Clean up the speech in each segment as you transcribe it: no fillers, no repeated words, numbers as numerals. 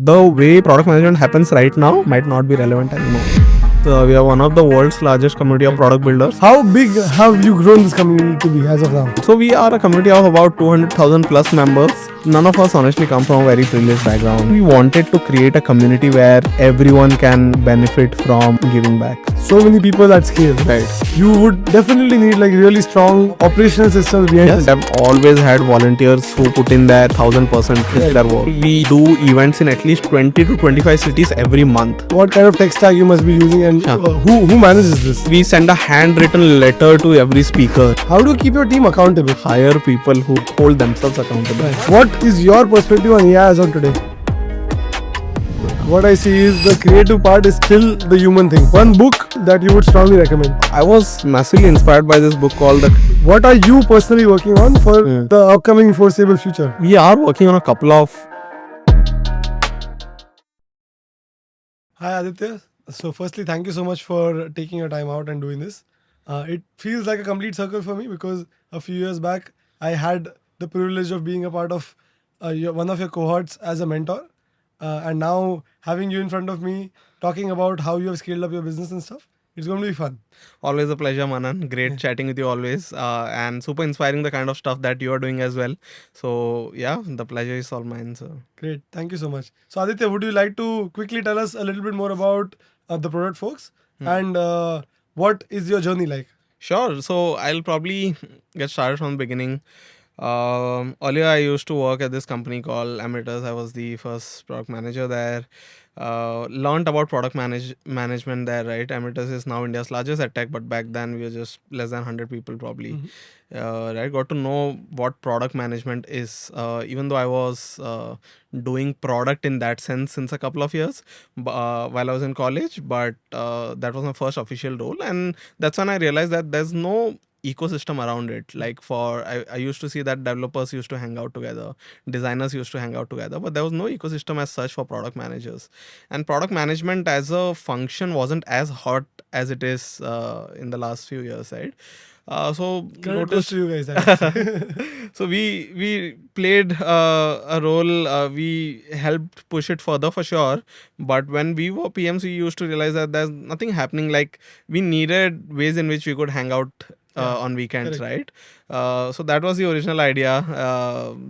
The way product management happens right now might not be relevant anymore. So we are one of the world's largest community of product builders. How big have you grown this community to be as of now? So we are a community of about 200,000 plus members. None of us honestly come from a very privileged background. We wanted to create a community where everyone can benefit from giving back. So many people at scale. Right. You would definitely need like really strong operational systems behind Yes, this. I've always had volunteers who put in their 1000% in their work. We do events in at least 20 to 25 cities every month. What kind of tech stack you must be using and who manages this? We send a handwritten letter to every speaker. How do you keep your team accountable? Hire people who hold themselves accountable. What is your perspective on AI as of today? What I see is the creative part is still the human thing. One book that you would strongly recommend. I was massively inspired by this book called What are you personally working on for the upcoming foreseeable future? We are working on a couple of. Hi Aditya. So firstly, thank you so much for taking your time out and doing this. It feels like a complete circle for me because a few years back, I had the privilege of being a part of one of your cohorts as a mentor. And now having you in front of me, talking about how you have scaled up your business and stuff, it's going to be fun. Always a pleasure, Manan. Great chatting with you always. And super inspiring the kind of stuff that you are doing as well. So yeah, the pleasure is all mine. So Great. Thank you so much. So Aditya, would you like to quickly tell us a little bit more about the product folks and what is your journey like? sure. So I'll probably get started from the beginning. Earlier, I used to work at this company called Emitters. I was the first product manager there. Learned about product management there, right? Emitters is now India's largest ed tech, but back then we were just less than 100 people probably. Right? Got to know what product management is, even though I was doing product in that sense since a couple of years while I was in college, but that was my first official role. And that's when I realized that there's no ecosystem around it. Like I used to see that developers used to hang out together, designers used to hang out together, but there was no ecosystem as such for product managers. And product management as a function wasn't as hot as it is in the last few years, right? So Credit goes to you guys. I would say. so we played a role. We helped push it further for sure. But when we were PMs, we used to realize that there's nothing happening. Like we needed ways in which we could hang out on weekends, right? So that was the original idea.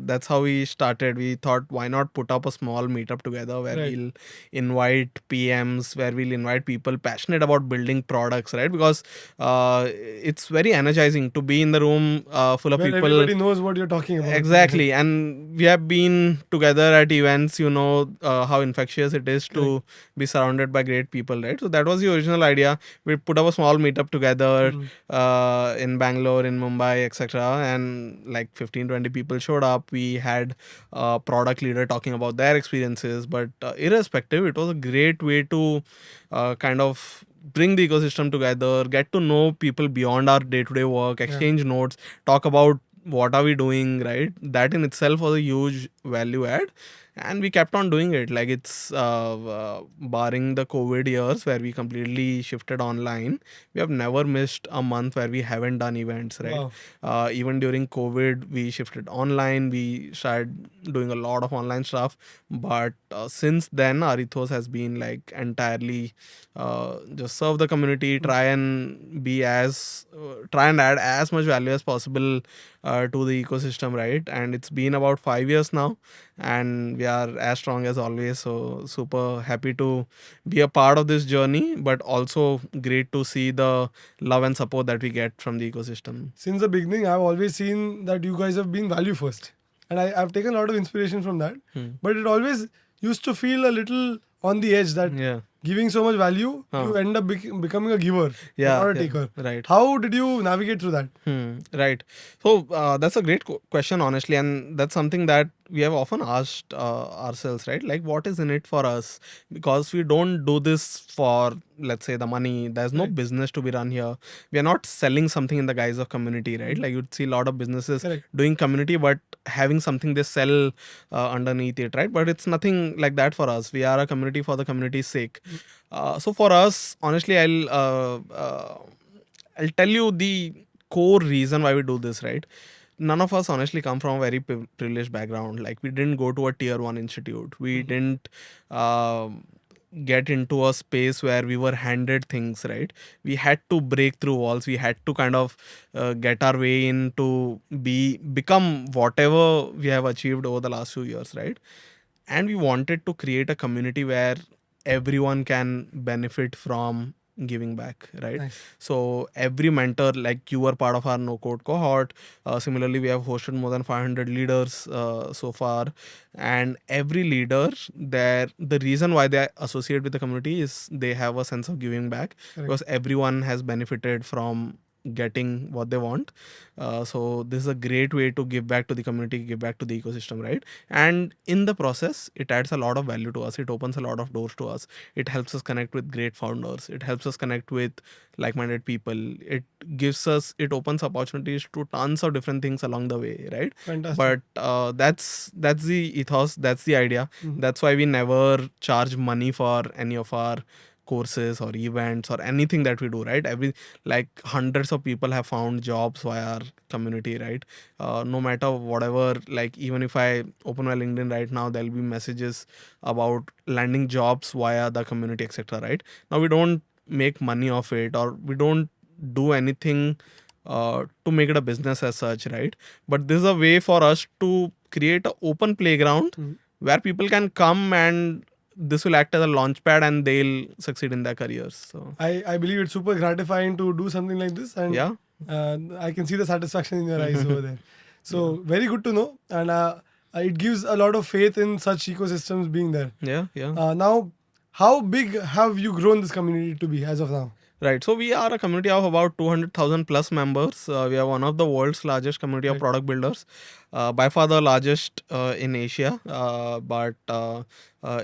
That's how we started. We thought, why not put up a small meetup together where we'll invite PMs, where we'll invite people passionate about building products, right? Because it's very energizing to be in the room full of Where people. everybody knows what you're talking about. Exactly. And we have been together at events, you know how infectious it is to be surrounded by great people, right? So that was the original idea. We put up a small meetup together in Bangalore, in Mumbai, etc. And like 15-20 people showed up. We had a product leader talking about their experiences, but irrespective, it was a great way to kind of bring the ecosystem together, get to know people beyond our day-to-day work, exchange notes, talk about what are we doing, right? That in itself was a huge value add. And we kept on doing it. Like it's barring the COVID years where we completely shifted online, we have never missed a month where we haven't done events, right? Even during COVID, we shifted online. We started doing a lot of online stuff. But since then, our ethos has been like entirely just serve the community, try and add as much value as possible to the ecosystem, right? And it's been about 5 years now, and we are as strong as always. So super happy to be a part of this journey, but also great to see the love and support that we get from the ecosystem. Since the beginning, I've always seen that you guys have been value first. And I've taken a lot of inspiration from that. But it always used to feel a little on the edge that giving so much value, you end up becoming a giver, not a taker. Right. How did you navigate through that? Right. So that's a great question, honestly, and that's something that we have often asked ourselves, right? Like, what is in it for us? Because we don't do this for, let's say, the money. There's no business to be run here. We are not selling something in the guise of community, right? Like you'd see a lot of businesses doing community, but having something they sell underneath it, right? But it's nothing like that for us. We are a community for the community's sake. So for us, honestly, I'll tell you the core reason why we do this, right? none of us honestly come from a very privileged background. Like, we didn't go to a tier 1 institute. We didn't um get into a space where we were handed things, right? We had to break through walls. We had to kind of get our way in to become whatever we have achieved over the last few years, right? And we wanted to create a community where everyone can benefit from giving back, right? Nice. So every mentor, like you were part of our no code cohort. Similarly, we have hosted more than 500 leaders so far, and every leader, the reason why they associate with the community is they have a sense of giving back. Correct. Because everyone has benefited from getting what they want. So this is a great way to give back to the community, give back to the ecosystem, right? And in the process, it adds a lot of value to us. It opens a lot of doors to us. It helps us connect with great founders. It helps us connect with like-minded people. It opens opportunities to tons of different things along the way, right? Fantastic. But that's the ethos. That's the idea. Mhm. That's why we never charge money for any of our courses or events or anything that we do, right? Like hundreds of people have found jobs via our community, right? No matter whatever, like even if I open my LinkedIn right now, there'll be messages about landing jobs via the community, etc., right? Now, we don't make money off it, or we don't do anything to make it a business as such, right? But this is a way for us to create an open playground where people can come, and this will act as a launch pad and they'll succeed in their careers. So I believe it's super gratifying to do something like this, and yeah. I can see the satisfaction in your eyes over there. So very good to know, and it gives a lot of faith in such ecosystems being there. Yeah. Now, how big have you grown this community to be as of now? Right. So we are a community of about 200,000 plus members. We are one of the world's largest community of Right. product builders, by far the largest in Asia. But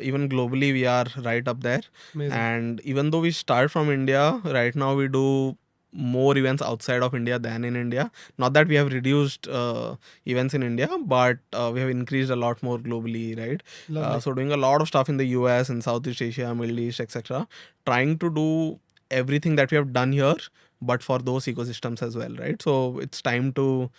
even globally, we are right up there. Amazing. And even though we start from India, right now we do more events outside of India than in India. Not that we have reduced events in India, but we have increased a lot more globally, right? Lovely. So doing a lot of stuff in the US and Southeast Asia, Middle East, etc. Trying to do everything that we have done here, but for those ecosystems as well, right? So it's time to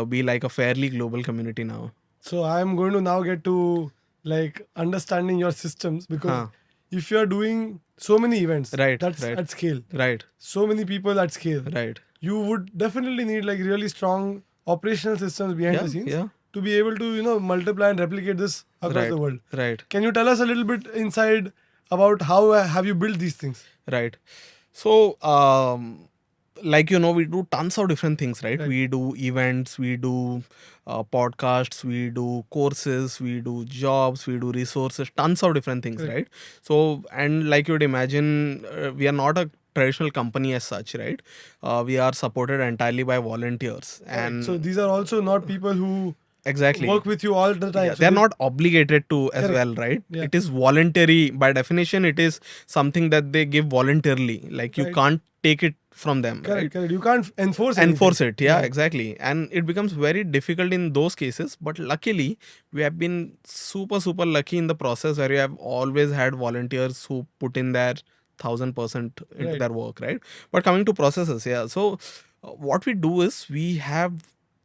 be like a fairly global community now. So I'm going to now get to like understanding your systems, because Huh. if you're doing so many events, Right, that's right. at scale, Right, so many people at scale, right. you would definitely need like really strong operational systems behind Yeah, the scenes yeah. to be able to multiply and replicate this across Right, the world. right, Can you tell us a little bit inside about how have you built these things? right. So, like we do tons of different things, right? Right. We do events, we do podcasts, we do courses, we do jobs, we do resources, tons of different things, Correct. right? So, and like you'd imagine, we are not a traditional company as such, right? We are supported entirely by volunteers. Correct. And So these are also not people who exactly work with you all the time. yeah, So they're they- not obligated to as Correct. well, right? Yeah. It is voluntary by definition. It is something that they give voluntarily, like you Right. can't take it from them, Correct, right? correct. You can't enforce Enforce anything. it, yeah, exactly. And it becomes very difficult in those cases, but luckily we have been super lucky in the process, where we have always had volunteers who put in their 1,000% into Right. their work, right? But coming to processes, yeah, so what we do is we have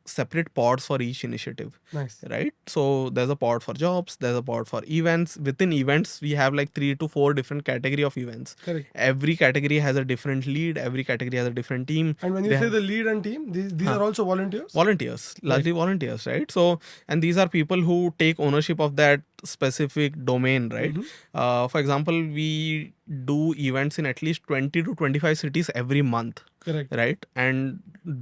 separate pods for each initiative, Nice. right? So there's a pod for jobs, there's a pod for events. Within events, we have like 3 to 4 different category of events. Correct. Every category has a different lead, every category has a different team. And when you They say have the lead and team, these Huh. are also volunteers? volunteers, largely volunteers, right? So, and these are people who take ownership of that specific domain, right? Mhm. For example, we do events in at least 20 to 25 cities every month, Correct. right? And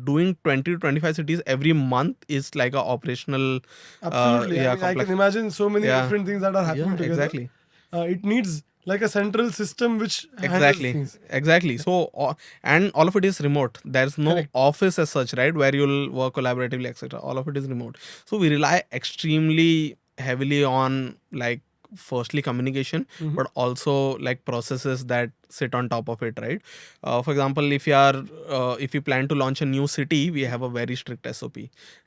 doing 20 to 25 cities every month is like a operational Absolutely. I complex. can imagine so many Yeah. different things that are happening Yeah, together. exactly. It needs like a central system which handles things. Exactly. So and all of it is remote. There's no Correct. office as such, right, where you'll work collaboratively, etc. All of it is remote. So we rely extremely heavily on like firstly communication, but also like processes that sit on top of it, right? For example, if you plan to launch a new city, we have a very strict SOP,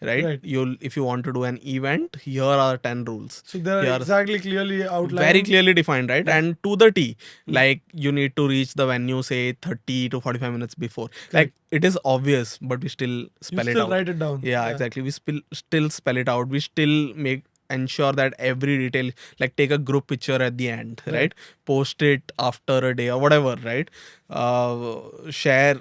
right? Right. If you want to do an event, here are 10 rules. So they are Here exactly clearly outlined. very clearly defined, right? Yeah. And to the T, like you need to reach the venue say 30 to 45 minutes before. Like it is obvious, but we still spell You it still out. write it down. Yeah, exactly. We still spell it out. We still ensure that every detail, like take a group picture at the end, right? Post it after a day or whatever, right? Share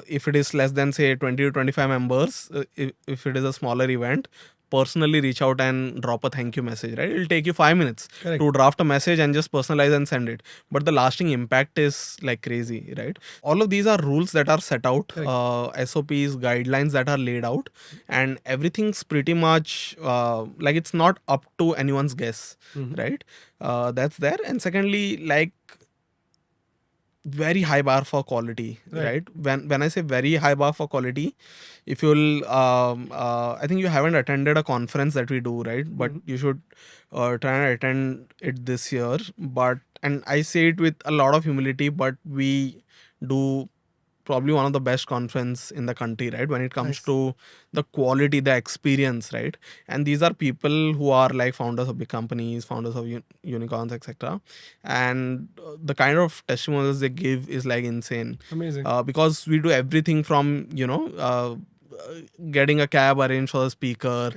if it is less than say 20 to 25 members, if it is a smaller event, personally reach out and drop a thank you message, right? It'll take you 5 minutes to draft a message and just personalize and send it, but the lasting impact is like crazy, right? All of these are rules that are set out, SOPs, guidelines that are laid out, and everything's pretty much like it's not up to anyone's guess, right? That's there. And secondly, like very high bar for quality, right? When I say very high bar for quality, if you'll I think you haven't attended a conference that we do, right? But you should try and attend it this year. But and I say it with a lot of humility, but we do probably one of the best conference in the country, right? When it comes to the quality, the experience, right? And these are people who are like founders of big companies, founders of unicorns, etc. And the kind of testimonials they give is like insane. Amazing. Because we do everything from getting a cab arranged for the speaker.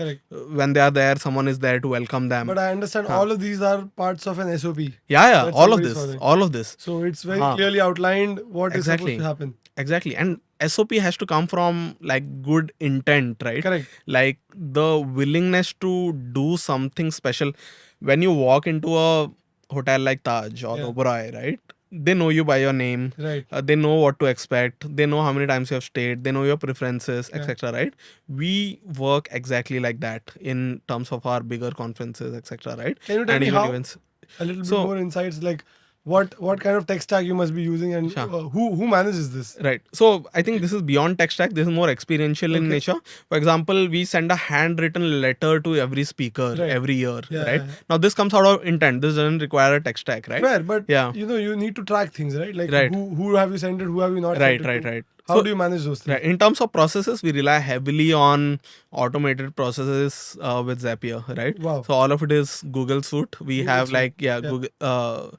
When they are there, someone is there to welcome them. But I understand all of these are parts of an SOP. Yeah, all of this. So it's very clearly outlined what is supposed to happen. Exactly. And SOP has to come from like good intent, right? Like the willingness to do something special. When you walk into a hotel like Taj or Oberoi, right? They know you by your name. They know what to expect. They know how many times you have stayed. They know your preferences, etc. Right? We work exactly like that in terms of our bigger conferences, etc. Right? Can you tell me how? Events. A little bit more insights, like what kind of tech stack you must be using, and who manages this? Right. So I think this is beyond tech stack. This is more experiential in nature. For example, we send a handwritten letter to every speaker every year. Right. Now this comes out of intent. This doesn't require a tech stack, right? Fair, but you need to track things, right? Like who have you sent it, who have you not sent it to? Right. How do you manage those things? In terms of processes, we rely heavily on automated processes with Zapier, right? Wow. So all of it is Google Suite. We have Google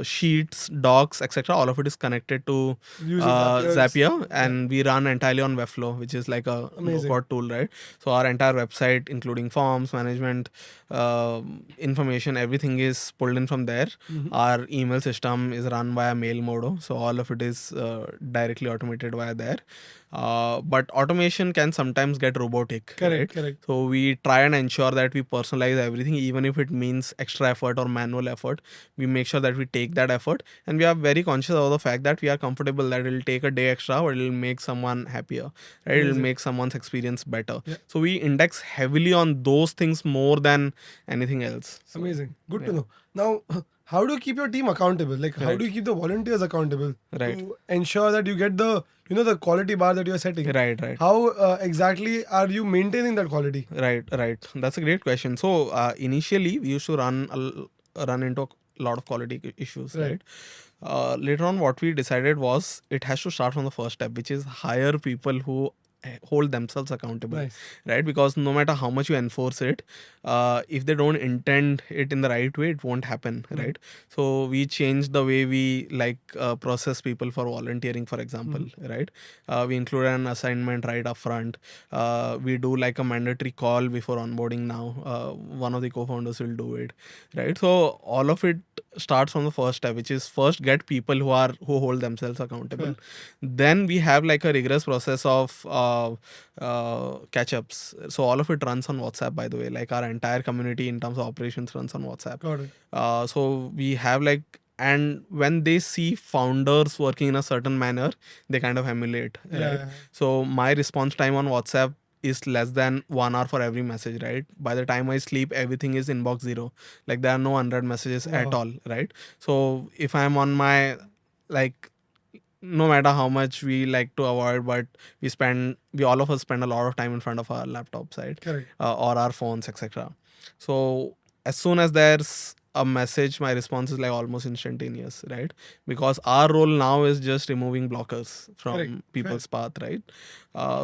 Sheets, Docs, etc. All of it is connected to Zapier, and we run entirely on Webflow, which is like a no-code tool, right? So our entire website, including forms, management, information, everything is pulled in from there. Our email system is run via Mailmodo, so all of it is directly automated via there. But automation can sometimes get robotic. Correct. So we try and ensure that we personalize everything, even if it means extra effort or manual effort. We make sure that we take that effort, and we are very conscious of the fact that we are comfortable that it will take a day extra, but it will make someone happier, right? It will make someone's experience better. So we index heavily on those things more than anything else. So, amazing. Good to know. Now, how do you keep your team accountable? Like, how do you keep the volunteers accountable to ensure that you get the the quality bar that you are setting? Right. How exactly are you maintaining that quality? Right. That's a great question. So initially we used to run into a lot of quality issues, right? Later on, what we decided was it has to start from the first step, which is hire people who hold themselves accountable, right? Because no matter how much you enforce it, if they don't intend it in the right way, it won't happen, right? So we changed the way we process people for volunteering, for example, right? We include an assignment right up front. We do like a mandatory call before onboarding now. One of the co-founders will do it, right? So all of it starts from the first step, which is first get people who hold themselves accountable. Then we have like a rigorous process of catch-ups. So all of it runs on WhatsApp, by the way. Like our entire community in terms of operations runs on WhatsApp. Got it. So we have and when they see founders working in a certain manner, they kind of emulate, right? So my response time on WhatsApp is less than 1 hour for every message, right? By the time I sleep, everything is inbox zero. Like there are no unread messages at all, right? So if I'm on my no matter how much we like to avoid, but we all of us spend a lot of time in front of our laptops, right? Correct. Or our phones, etc. So as soon as there's a message, my response is like almost instantaneous, right? Because our role now is just removing blockers from Correct. people's path, right?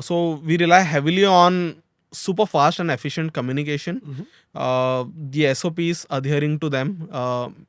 So we rely heavily on super fast and efficient communication, the SOPs, adhering to them,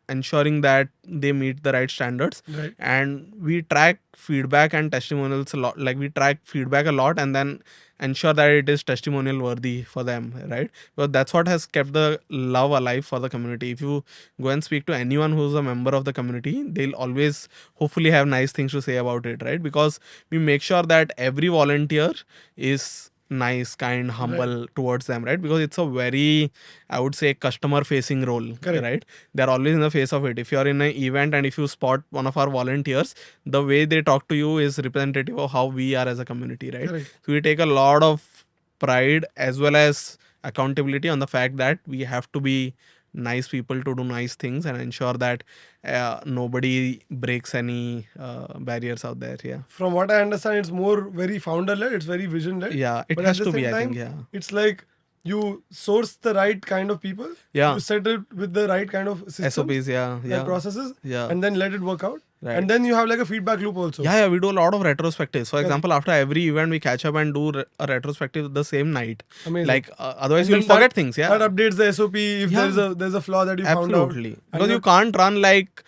ensuring that they meet the right standards, Right. and we track feedback and testimonials a lot. Like we track feedback a lot, and then ensure that it is testimonial worthy for them, right? Because that's what has kept the love alive for the community. If you go and speak to anyone who's a member of the community, they'll always hopefully have nice things to say about it, right? Because we make sure that every volunteer is nice, kind, humble towards them, right? Because it's a very, I would say, customer facing role. Correct. Right? They're always in the face of it. If you're in an event and if you spot one of our volunteers, the way they talk to you is representative of how we are as a community, right? Correct. So we take a lot of pride as well as accountability on the fact that we have to be nice people to do nice things and ensure that nobody breaks any barriers out there. Yeah. From what I understand, it's more very founder led, it's very vision led. Yeah, it But has at the to be, same I time, think. Yeah. it's like you source the right kind of people, Yeah. you set it with the right kind of systems, SOPs, yeah. and Yeah. processes, Yeah. and then let it work out. Right. And then you have like a feedback loop also. Yeah, we do a lot of retrospectives. For Correct. example, after every event, we catch up and do a retrospective the same night. Amazing. Like otherwise, And you'll then forget things. Yeah, That updates the SOP if Yeah. there's a flaw that you found out. absolutely. And Because you you're- can't run like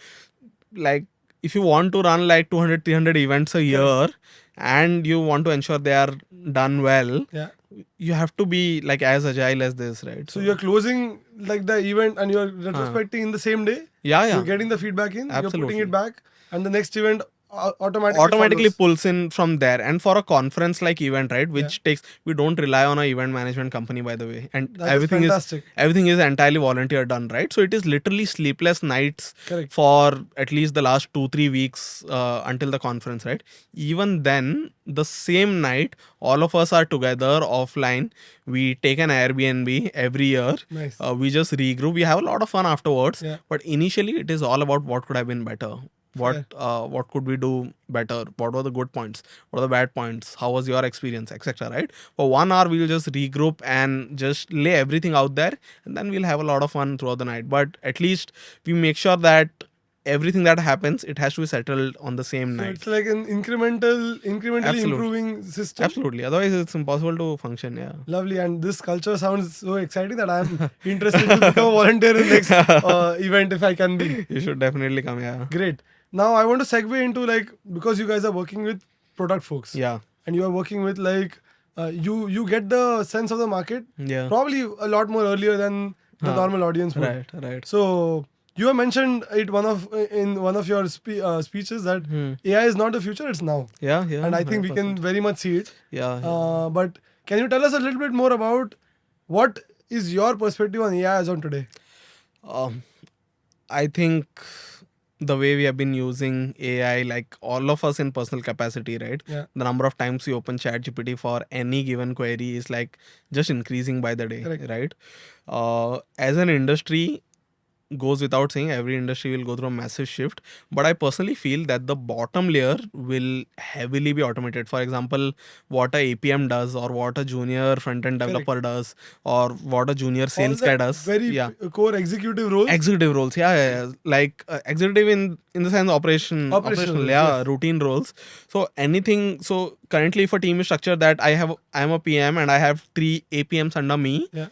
if you want to run like 200, 300 events a year, and you want to ensure they are done well, Yeah. you have to be like as agile as this, right? So you're closing like the event and you're retrospecting in the same day. yeah, You're getting the feedback in, you're putting Absolutely. it back, and the next event automatically follows. pulls in from there. And for a conference like event, right, which takes, we don't rely on a event management company, by the way, and That is everything fantastic. everything is entirely volunteer done, right? So it is literally sleepless nights Correct. for at least the last 2-3 weeks until the conference, right? Even then, the same night, all of us are together offline. We take an Airbnb every year. Nice. We just regroup. We have a lot of fun afterwards. Yeah. But initially, it is all about what could have been better. What could we do better? What were the good points? What are the bad points? How was your experience, etc. Right? For 1 hour, we'll just regroup and just lay everything out there, and then we'll have a lot of fun throughout the night. But at least we make sure that everything that happens, it has to be settled on the same So night. it's like an incrementally Absolutely. improving system. Absolutely. Otherwise, it's impossible to function. Yeah. Lovely, and this culture sounds so exciting that I'm interested to become a volunteer in the next event if I can be. You should definitely come. Yeah. Great. Now I want to segue into like, because you guys are working with product folks. Yeah. And you are working with like you get the sense of the market Yeah. probably a lot more earlier than the normal audience would. Right. So you have mentioned it in one of your speeches that AI is not the future, it's now. Yeah. And I think we can 100%. very much see it. Yeah. But can you tell us a little bit more about what is your perspective on AI as on today? I think the way we have been using AI, like all of us in personal capacity, right? Yeah. The number of times we open ChatGPT for any given query is like just increasing by the day, Correct. right? As an industry, goes without saying, every industry will go through a massive shift, but I personally feel that the bottom layer will heavily be automated. For example, what a APM does, or what a junior front-end developer does, or what a junior sales guy does. Very core executive roles. Executive roles, yeah. Like executive in the sense operational, yes. routine roles. So anything. So currently, if a team is structured that I am a PM and I have 3 APMs under me, Yeah.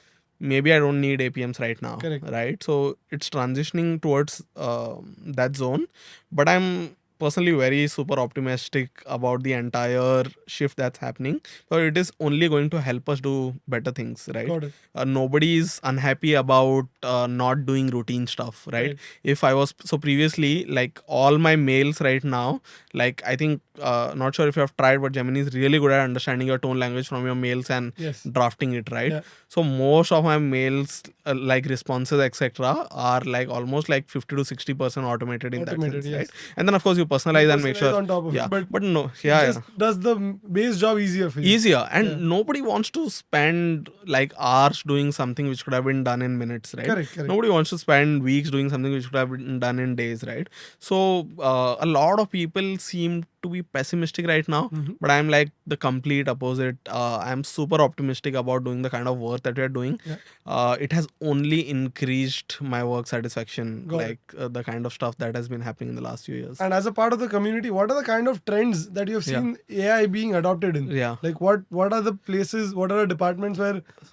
maybe I don't need APMs right now. Correct. Right? So it's transitioning towards that zone. But I'm personally very super optimistic about the entire shift that's happening. So it is only going to help us do better things, right? Got it. Nobody is unhappy about not doing routine stuff, right? If I was previously, like all my mails right now, like I think not sure if you have tried, but Gemini is really good at understanding your tone language from your mails and Yes. drafting it, right? Yeah. So most of my mails, like responses, etc., are like almost like 50 to 60% automated in that sense, Yes. right? And then of course you personalize and make sure. on top of Yeah, it, but no, it yeah, just does the base job easier for you. easier, and nobody wants to spend like hours doing something which could have been done in minutes, right? Correct. Nobody wants to spend weeks doing something which could have been done in days, right? So a lot of people seem to be pessimistic right now, Mhm. but I'm like the complete opposite. I'm super optimistic about doing the kind of work that we are doing. Yeah. It has only increased my work satisfaction, Got like the kind of stuff that has been happening in the last few years. And as a part of the community, what are the kind of trends that you have Yeah. seen AI being adopted in? Yeah. Like what are the places, what are the departments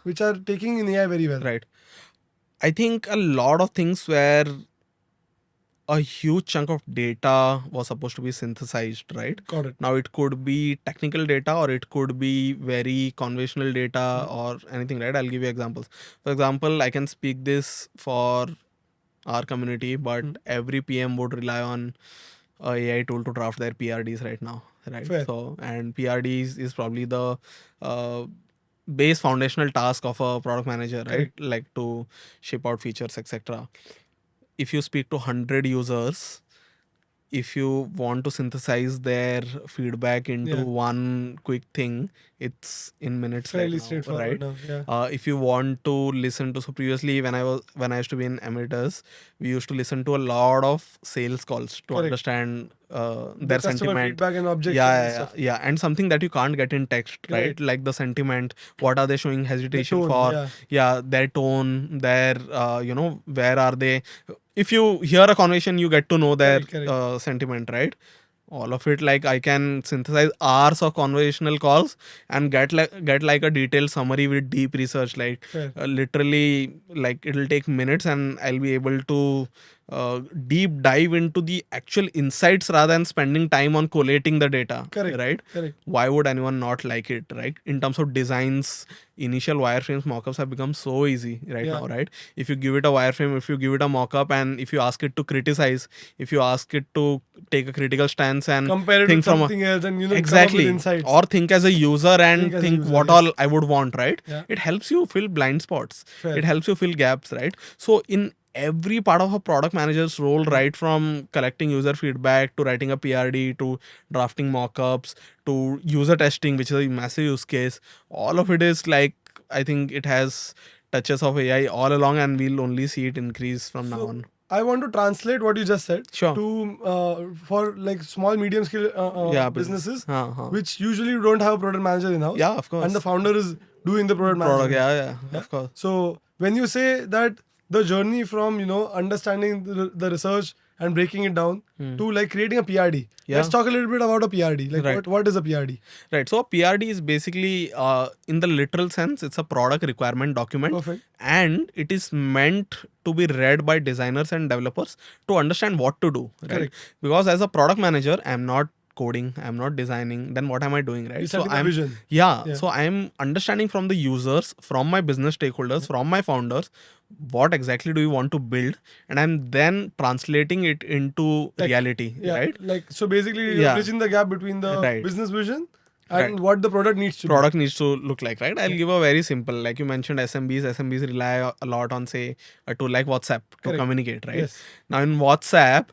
which are taking in AI very well? Right. I think a lot of things where a huge chunk of data was supposed to be synthesized, right? Got it. Now it could be technical data or it could be very conventional data or anything, right? I'll give you examples. For example, I can speak this for our community, but every PM would rely on a AI tool to draft their PRDs right now, right? Fair. So, and PRDs is probably the base foundational task of a product manager, right? Correct. Like to ship out features, etc. If you speak to 100 users, if you want to synthesize their feedback into Yeah. one quick thing, it's in minutes Fairly right now, straightforward right? now. Yeah. If you want to listen to, so previously when I used to be in emitters, we used to listen to a lot of sales calls to Correct. understand The their customer sentiment. feedback and objections Yeah, and yeah, stuff. yeah, and something that you can't get in text, right? Right. Like the sentiment, what are they showing hesitation tone, for? yeah. Yeah, their tone, their where are they? If you hear a conversation, you get to know their Correct. sentiment, right? All of it, like I can synthesize hours of conversational calls and get like a detailed summary with deep research, like Fair. literally, like it'll take minutes and I'll be able to deep dive into the actual insights rather than spending time on collating the data. Correct. Right? Correct. Why would anyone not like it, right? In terms of designs, initial wireframes mockups have become so easy right Yeah. now, right? If you give it a wireframe, if you give it a mockup, and if you ask it to criticize, if you ask it to take a critical stance and Compare it think with from something else and come up with exactly, insights. or think as a user and Think as a think user, what yes. all I would want, right? Yeah. It helps you fill blind spots. Fair. It helps you fill gaps, right? So in every part of a product manager's role, right from collecting user feedback to writing a PRD to drafting mockups to user testing, which is a massive use case, all of it is like, I think it has touches of AI all along, and we'll only see it increase from now on. I want to translate what you just said Sure. to for like small medium scale Yeah, businesses Uh-huh. which usually don't have a product manager in house. Yeah, of course. And the founder is doing the product management. Yeah, of course. So when you say that the journey from understanding the research and breaking it down to like creating a PRD, Yeah. let's talk a little bit about a PRD. Like Right. what is a PRD? Right. So a PRD is basically, in the literal sense, it's a product requirement document. Perfect. And it is meant to be read by designers and developers to understand what to do. Right. Correct. Because as a product manager, I'm not coding, I'm not designing. Then what am I doing? Right. You're So setting the I'm vision. yeah. So I'm understanding from the users, from my business stakeholders, from my founders, what exactly do you want to build, and I'm then translating it into reality. Yeah. Right. Like so basically you're Yeah. bridging the gap between the Right. business vision and Right. what the product needs to Product needs to look like, right? I'll give a very simple, like you mentioned, SMBs rely a lot on, say, a tool like WhatsApp to Correct. communicate, right? Yes. Now in WhatsApp,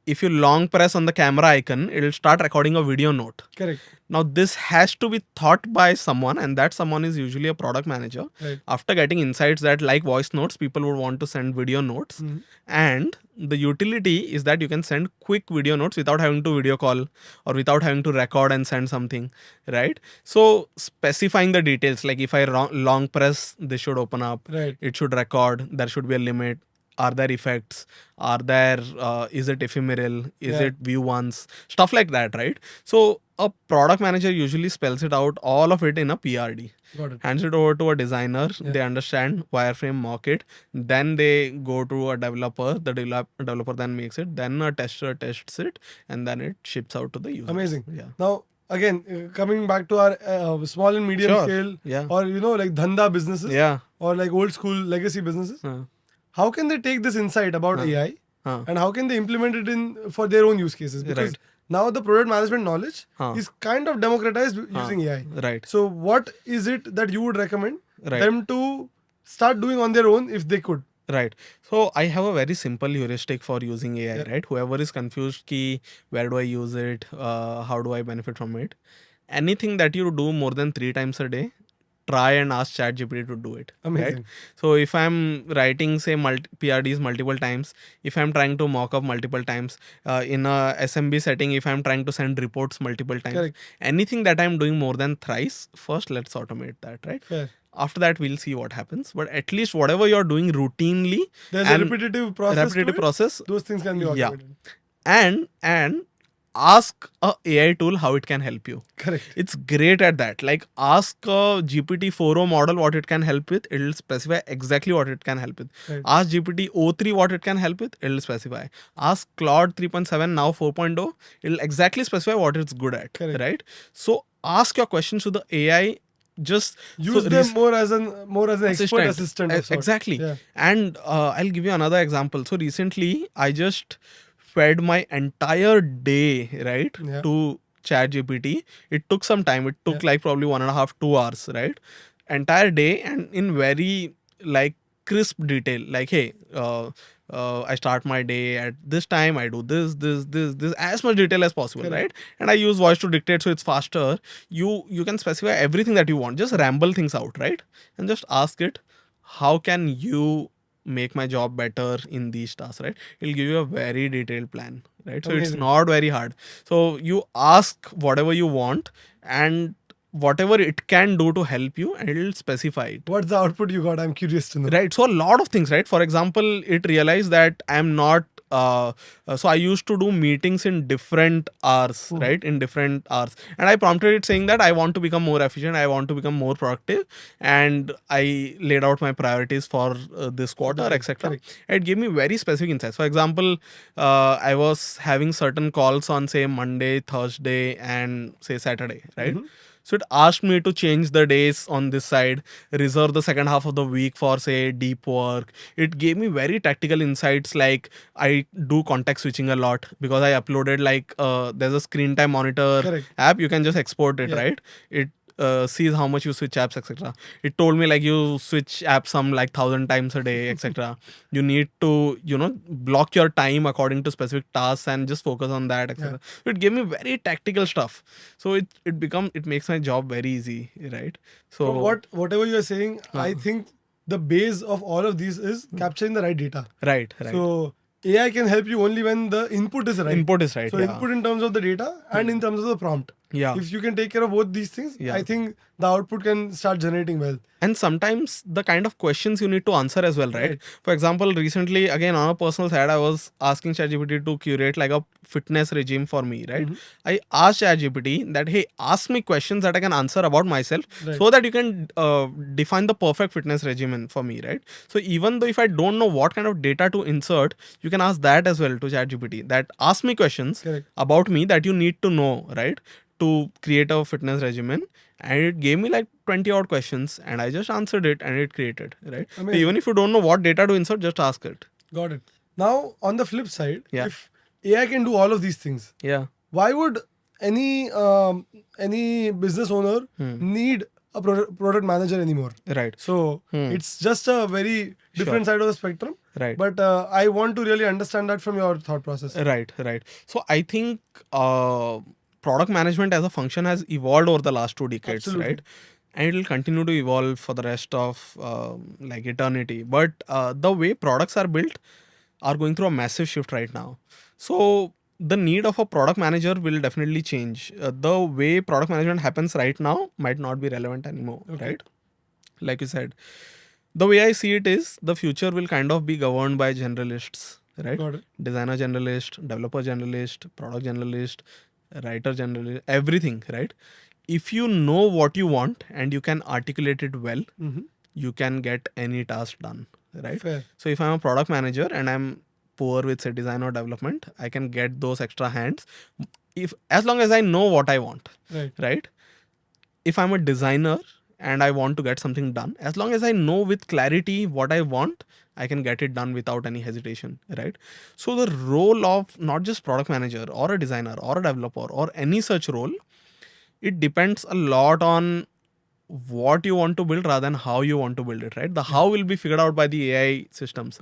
if you long press on the camera icon, it'll start recording a video note. Correct. Now this has to be thought by someone, and that someone is usually a product manager. Right. After getting insights that, like voice notes, people would want to send video notes, and the utility is that you can send quick video notes without having to video call or without having to record and send something, right? So specifying the details, like if I long press, this should open up, Right. it should record, there should be a limit. Are there effects? Are there is it ephemeral? Is Yeah. it view once? Stuff like that, right? So a product manager usually spells it out, all of it in a PRD. Got it. Hands it over to a designer. They understand wireframe, mock it. Then they go to a developer. The developer then makes it. Then a tester tests it, and then it ships out to the user. Amazing. Yeah. Now, again, coming back to our small and medium Sure. scale, Yeah. or like dhanda businesses, Yeah. or like old school legacy businesses, Uh, how can they take this insight about AI and how can they implement it in for their own use cases? Because Right. now the product management knowledge is kind of democratized using AI. Right. So, what is it that you would recommend Right. them to start doing on their own if they could? Right. So I have a very simple heuristic for using AI, Yeah. right? Whoever is confused, where do I use it? How do I benefit from it? Anything that you do more than 3 times a day, try and ask ChatGPT to do it. Amazing. Right? So if I'm writing, say, PRDs multiple times, if I'm trying to mock up multiple times, in a SMB setting, if I'm trying to send reports multiple times, Correct. anything that I'm doing more than thrice, first let's automate that, right? Fair. After that, we'll see what happens. But at least whatever you're doing routinely, There's and a repetitive process. Those things can be automated. And ask a AI tool how it can help you. Correct. It's great at that. Like, ask a GPT-4o model what it can help with. It'll specify exactly what it can help with. Right. Ask GPT-o3 what it can help with. It'll specify. Ask Claude 3.7, now 4.0. It'll exactly specify what it's good at. Correct. Right? So ask your questions to the AI. Just use them more as an expert assistant of sorts. Exactly. Yeah. And I'll give you another example. So recently I just fed my entire day, right, to ChatGPT. It took some time. It took like probably 1.5, 2 hours, right? Entire day, and in very like crisp detail. Like, hey, I start my day at this time. I do this, as much detail as possible, right? And I use voice to dictate, so it's faster. You can specify everything that you want. Just ramble things out, right? And just ask it, how can you make my job better in these tasks, right? It'll give you a very detailed plan, right? So it's not very hard. So you ask whatever you want and whatever it can do to help you, and it'll specify it. What's the output you got? I'm curious to know. Right. So a lot of things, right? For example, it realized that I'm not so I used to do meetings in different hours, right? In different hours. And I prompted it saying that I want to become more efficient, I want to become more productive, and I laid out my priorities for this quarter, etc. It gave me very specific insights. For example, I was having certain calls on, say, Monday, Thursday, and say Saturday, right? So it asked me to change the days on this side, reserve the second half of the week for, say, deep work. It gave me very tactical insights. Like, I do context switching a lot because I uploaded like there's a screen time monitor app. You can just export it, right? It sees how much you switch apps, etc. It told me like you switch apps some like 1,000 times a day, etc. You need to, block your time according to specific tasks and just focus on that, etc. So it gave me very tactical stuff. So it makes my job very easy, right? So from whatever you are saying, I think the base of all of these is capturing the right data. Right. So AI can help you only when the input is right. So input in terms of the data and in terms of the prompt. If you can take care of both these things, I think the output can start generating well. And sometimes the kind of questions you need to answer as well, right? For example, recently, again, on a personal side, I was asking ChatGPT to curate like a fitness regime for me, right? I asked ChatGPT that, hey, ask me questions that I can answer about myself so that you can define the perfect fitness regimen for me, right? So even though if I don't know what kind of data to insert, you can ask that as well to ChatGPT, that ask me questions about me that you need to know, right, to create a fitness regimen. And it gave me like 20 odd questions and I just answered it and it created, right? So even if you don't know what data to insert, just ask it. Got it. Now, on the flip side, if AI can do all of these things, why would any business owner need a product manager anymore? Right. So it's just a very different side of the spectrum. Right. But I want to really understand that from your thought process. Right. So I think product management as a function has evolved over the last 2 decades, right? And it will continue to evolve for the rest of like eternity. But the way products are built are going through a massive shift right now. So the need of a product manager will definitely change. The way product management happens right now might not be relevant anymore, right? Like you said, the way I see it is the future will kind of be governed by generalists, right? Designer generalist, developer generalist, product generalist, writer generalist, everything, right? If you know what you want and you can articulate it well, you can get any task done, right? So if I'm a product manager and I'm poor with, say, design or development, I can get those extra hands as long as I know what I want, right? If I'm a designer and I want to get something done, as long as I know with clarity what I want, I can get it done without any hesitation, right? So the role of not just product manager or a designer or a developer or any such role, it depends a lot on what you want to build rather than how you want to build it, right? The how will be figured out by the AI systems.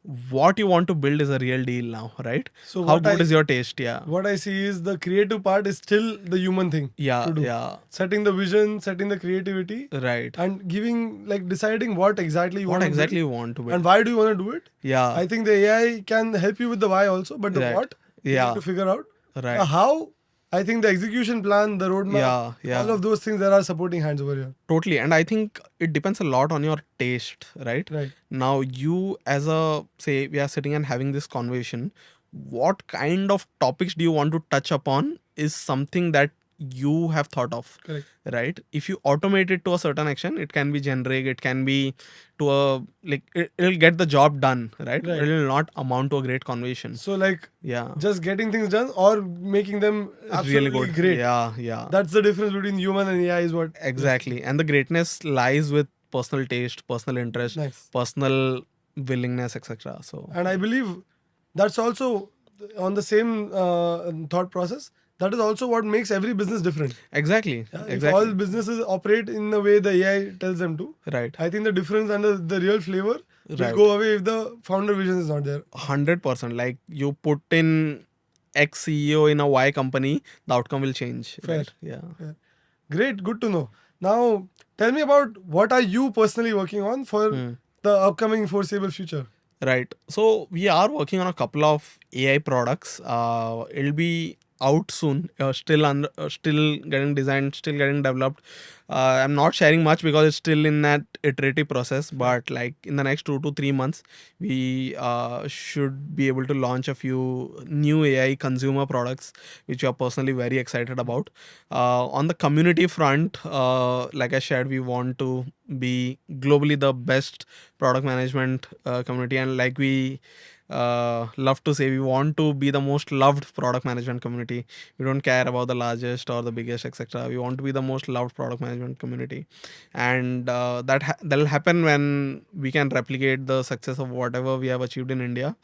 what you want to build is a real deal now, right? So How what good I is your taste? Yeah. what I see is the creative part is still the human thing Yeah, to do. yeah. Setting the vision, setting the creativity, Right. and giving, like, deciding what exactly you What want to build exactly you want to build? and why do you want to do it. Yeah. I think the AI can help you with the why also, but the Right. what you need Yeah. to figure out. Right. The how, I think the execution plan, the roadmap, Yeah, yeah. all of those things, there are supporting hands over here. Totally. And I think it depends a lot on your taste, right? Right. Now, you, as a, say, we are sitting and having this conversation, what kind of topics do you want to touch upon is something that you have thought of. Correct. Right? If you automate it to a certain action, it can be generic, it can be to a, like, it'll get the job done, right? Right. It will not amount to a great conversation. So, like, Yeah. just getting things done or making them absolutely Really good. great. Yeah, yeah. That's the difference between human and AI is what. Exactly. And the greatness lies with personal taste, personal interest, Nice. personal willingness, etc. So, And I believe that's also on the same thought process. That is also what makes every business different. exactly. Yeah, if Exactly. all businesses operate in the way the AI tells them to, Right. I think the difference and the real flavor will Right. go away if the founder vision is not there. 100%. Like, you put in X CEO in a Y company, the outcome will change. Fair. Right? Yeah. Fair. Great, good to know. Now, tell me about what are you personally working on for the upcoming foreseeable future? Right. So we are working on a couple of AI products. It'll be out soon. Still getting designed, still getting developed. I'm not sharing much because it's still in that iterative process. But like in the next 2 to 3 months, we should be able to launch a few new AI consumer products, which we are personally very excited about. On the community front, like I shared, we want to be globally the best product management community, and like we love to say, we want to be the most loved product management community. We don't care about the largest or the biggest, etc. We want to be the most loved product management community, and that'll happen when we can replicate the success of whatever we have achieved in India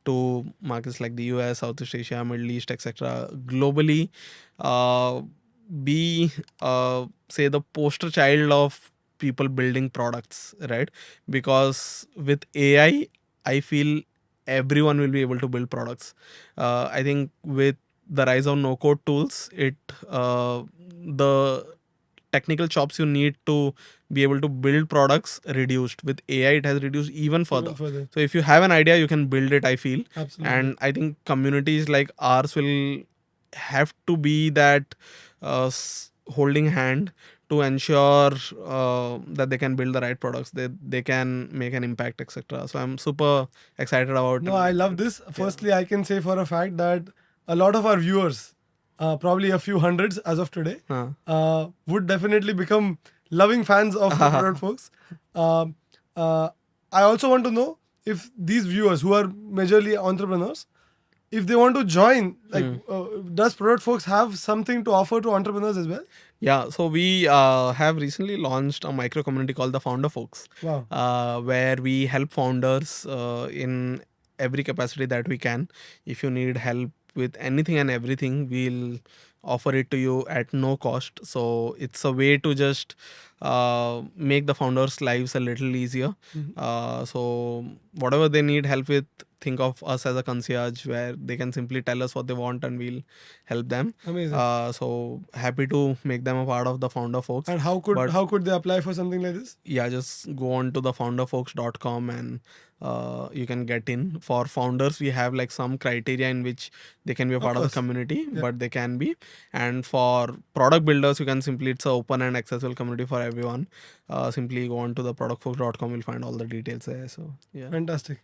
to markets like the US, Southeast Asia, Middle East, etc. Globally, uh, be say the poster child of people building products, right? Because with AI, I feel everyone will be able to build products. I think with the rise of no code tools, the technical chops you need to be able to build products reduced. With AI, it has reduced even further. So if you have an idea, you can build it, I feel. Absolutely. And I think communities like ours will have to be that holding hand to ensure that they can build the right products, they can make an impact, etc. So I'm super excited about. No, I love this. Firstly, I can say for a fact that a lot of our viewers, probably a few hundreds as of today, would definitely become loving fans of the product folks. Um I also want to know if these viewers who are majorly entrepreneurs, if they want to join, like, does product folks have something to offer to entrepreneurs as well? Yeah, so we have recently launched a micro community called the Founder Folks, Wow. where we help founders in every capacity that we can. If you need help with anything and everything, we'll offer it to you at no cost. So it's a way to just make the founders' lives a little easier. So whatever they need help with, think of us as a concierge where they can simply tell us what they want and we'll help them. Amazing. So happy to make them a part of the Founder Folks. And how could they apply for something like this? Yeah, just go on to the founderfolks.com and you can get in. For founders, we have like some criteria in which they can be a part of the community, but they can be. And for product builders, you can simply, it's an open and accessible community for everyone. Simply go on to the productfolks.com, you'll find all the details there. So yeah. Fantastic.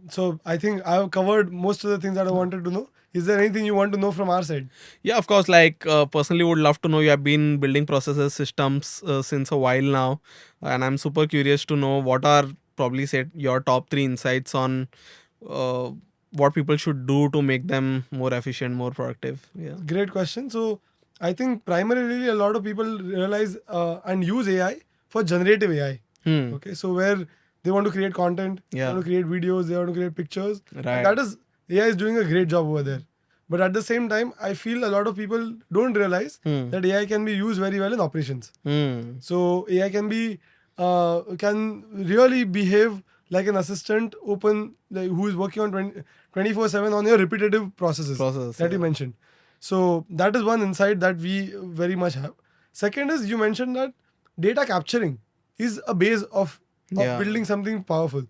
So I think I've covered most of the things that I wanted to know. Is there anything you want to know from our side? Yeah, of course. Like personally, would love to know. You have been building processes, systems since a while now, and I'm super curious to know what are probably say your top 3 insights on uh, what people should do to make them more efficient, more productive. Yeah. Great question. So I think primarily a lot of people realize and use AI for generative AI. Okay, so where they want to create content, they want to create videos, they want to create pictures. Right. That is, AI is doing a great job over there. But at the same time, I feel a lot of people don't realize that AI can be used very well in operations. So AI can really behave like an assistant who is working on 24/7 on your repetitive processes that you mentioned. So that is one insight that we very much have. Second is, you mentioned that data capturing is a base of building something powerful.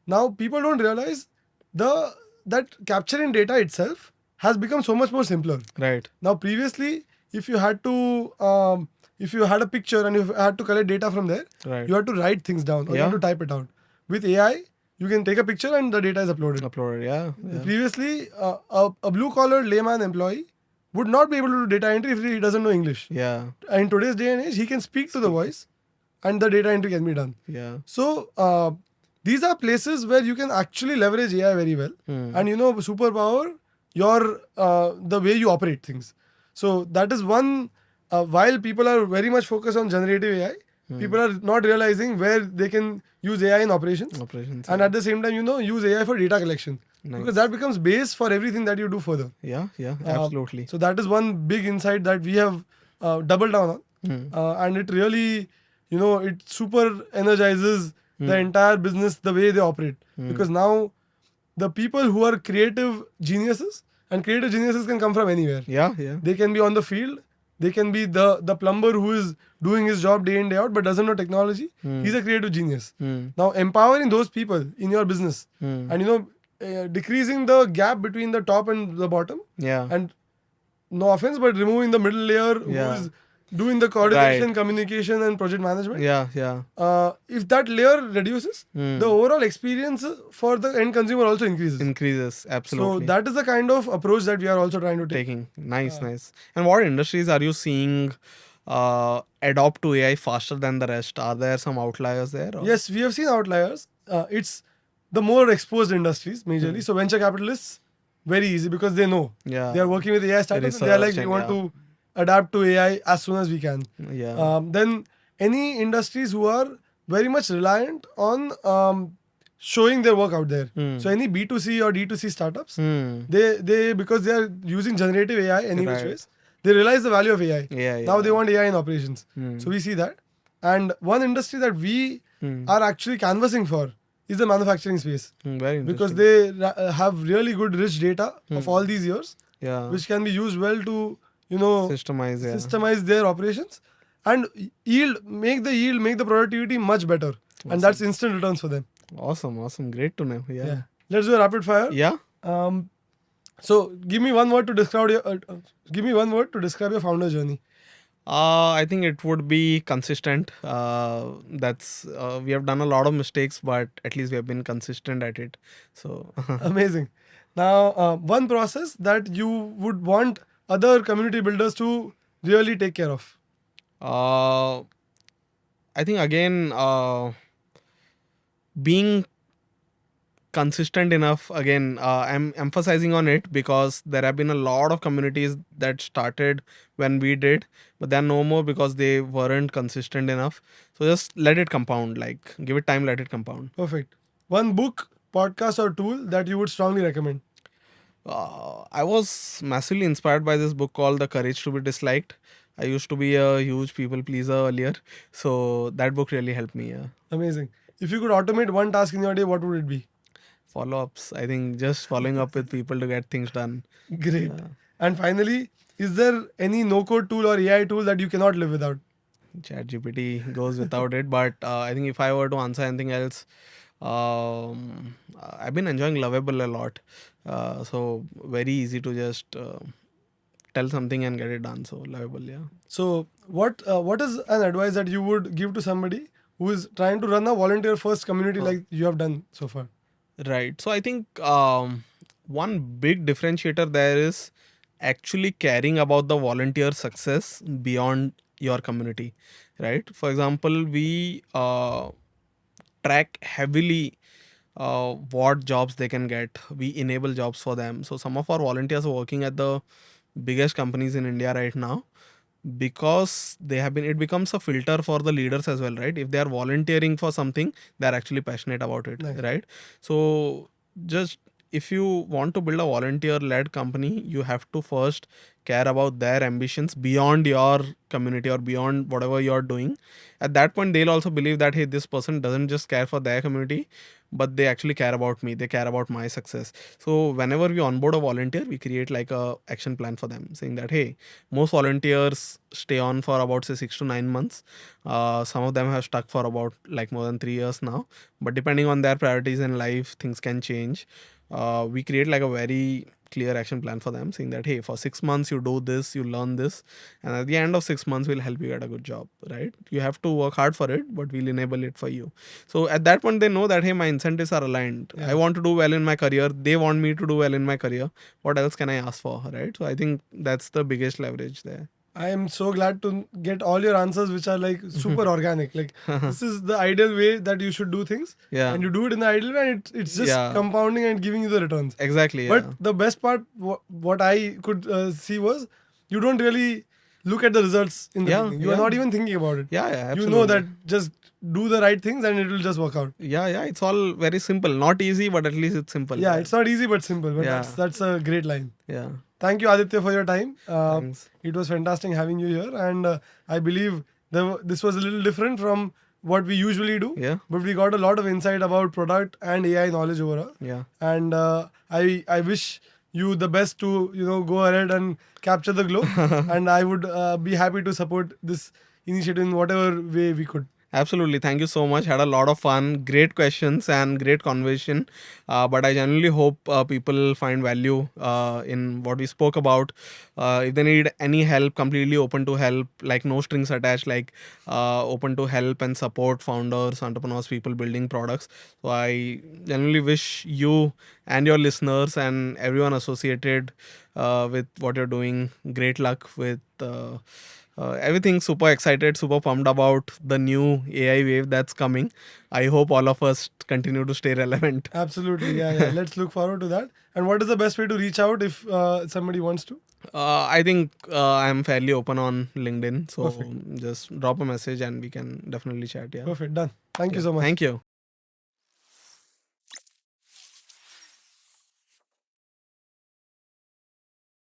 Now people don't realize that capturing data itself has become so much more simpler. Right. Now previously, if you had a picture and you had to collect data from there, Right. you had to write things down or you had to type it out. With AI, you can take a picture and the data is uploaded. Previously, a blue collar layman employee would not be able to do data entry if he doesn't know English. In today's day and age, he can speak to the voice and the data entry can be done. So these are places where you can actually leverage AI very well and superpower your the way you operate things. So that is one. While people are very much focused on generative AI, people are not realizing where they can use AI in operations. And at the same time, use AI for data collection. Because that becomes base for everything that you do further. Absolutely. So that is one big insight that we have doubled down on. And it really, it super energizes the entire business, the way they operate. Because now the people who are creative geniuses, and creative geniuses can come from anywhere. They can be on the field. They can be the plumber who is doing his job day in, day out, but doesn't know technology. He's a creative genius. Now, empowering those people in your business and, decreasing the gap between the top and the bottom. And no offense, but removing the middle layer who is doing the coordination, communication, and project management. If that layer reduces, the overall experience for the end consumer also increases. Absolutely. So that is the kind of approach that we are also trying to take. Nice. And what industries are you seeing adopt to AI faster than the rest? Are there some outliers there? Or? Yes, we have seen outliers. It's the more exposed industries majorly. So venture capitalists, very easy because they know they are working with AI startups. And they are like, we want to adapt to AI as soon as we can. Then any industries who are very much reliant on showing their work out there. So any B2C or D2C startups, they because they are using generative AI any which ways, they realize the value of AI. Now they want AI in operations. So we see that. And one industry that we are actually canvassing for is the manufacturing space. Because they have really good rich data of all these years, which can be used well to systemize their operations and make the productivity much better. And that's instant returns for them. Awesome. Great to know. Let's do a rapid fire. So give me one word to describe your founder journey. I think it would be consistent. That's we have done a lot of mistakes, but at least we have been consistent at it. So amazing. Now, one process that you would want other community builders to really take care of. I think again, being consistent enough. Again, I'm emphasizing on it because there have been a lot of communities that started when we did, but they're no more because they weren't consistent enough. So just let it compound, like give it time, let it compound. Perfect. One book, podcast or tool that you would strongly recommend. I was massively inspired by this book called The Courage to be Disliked. I used to be a huge people pleaser earlier, so that book really helped me. Amazing. If you could automate one task in your day, what would it be? Follow-ups. I think just following up with people to get things done. Great. And finally, is there any no-code tool or AI tool that you cannot live without? ChatGPT goes without it, but I think if I were to answer anything else, I've been enjoying Lovable a lot. So very easy to just tell something and get it done. So Lovable, So what is an advice that you would give to somebody who is trying to run a volunteer first community like you have done so far? Right. So I think one big differentiator there is actually caring about the volunteer success beyond your community, right? For example, we track heavily what jobs they can get. We enable jobs for them. So some of our volunteers are working at the biggest companies in India right now because it becomes a filter for the leaders as well, right? If they are volunteering for something, they are actually passionate about it, right? So just if you want to build a volunteer-led company, you have to first care about their ambitions beyond your community or beyond whatever you're doing. At that point, they'll also believe that, hey, this person doesn't just care for their community, but they actually care about me. They care about my success. So whenever we onboard a volunteer, we create like a action plan for them, saying that, hey, most volunteers stay on for about say 6 to 9 months. Some of them have stuck for about like more than 3 years now, but depending on their priorities in life, things can change. We create like a very clear action plan for them, saying that, hey, for 6 months you do this, you learn this, and at the end of 6 months we'll help you get a good job, right? You have to work hard for it, but we'll enable it for you. So at that point they know that, hey, my incentives are aligned. I want to do well in my career, they want me to do well in my career. What else can I ask for, right? So I think that's the biggest leverage there. I am so glad to get all your answers, which are like super organic. Like this is the ideal way that you should do things, Yeah. and you do it in the ideal way, and it's just Yeah. compounding and giving you the returns. Exactly. Yeah. But the best part, what I could see was you don't really look at the results in the beginning. You are not even thinking about it. Yeah, absolutely. You know that just do the right things and it will just work out. Yeah, it's all very simple. Not easy, but at least it's simple. Yeah, it's not easy but simple. But Yeah. that's a great line. Yeah. Thank you, Aditya, for your time. Thanks. It was fantastic having you here, and I believe this was a little different from what we usually do. Yeah. But we got a lot of insight about product and AI knowledge overall. Yeah. And I wish you the best to go ahead and capture the globe. And I would be happy to support this initiative in whatever way we could. Absolutely. Thank you so much. Had a lot of fun. Great questions and great conversation. But I genuinely hope people find value in what we spoke about. If they need any help, completely open to help, like no strings attached, like open to help and support founders, entrepreneurs, people building products. So I genuinely wish you and your listeners and everyone associated with what you're doing great luck with everything. Super excited, super pumped about the new AI wave that's coming. I hope all of us continue to stay relevant. Absolutely. Yeah. Let's look forward to that. And what is the best way to reach out if somebody wants to? I think I'm fairly open on LinkedIn. So Perfect. just drop a message and we can definitely chat. Yeah. Perfect. Done. Thank you so much. Thank you.